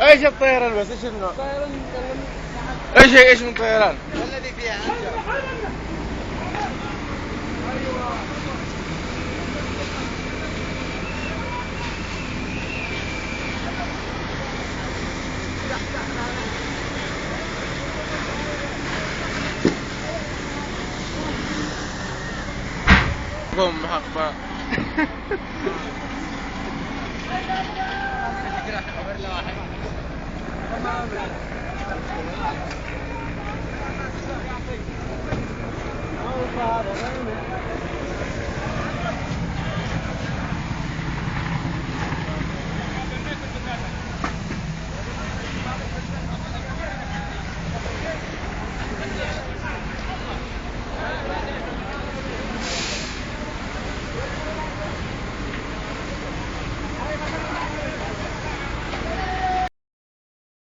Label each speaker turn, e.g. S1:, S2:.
S1: ايش الطيران بس ايش النوع؟ ايش من طيران؟
S2: الذي فيها
S1: قوم حق بقى.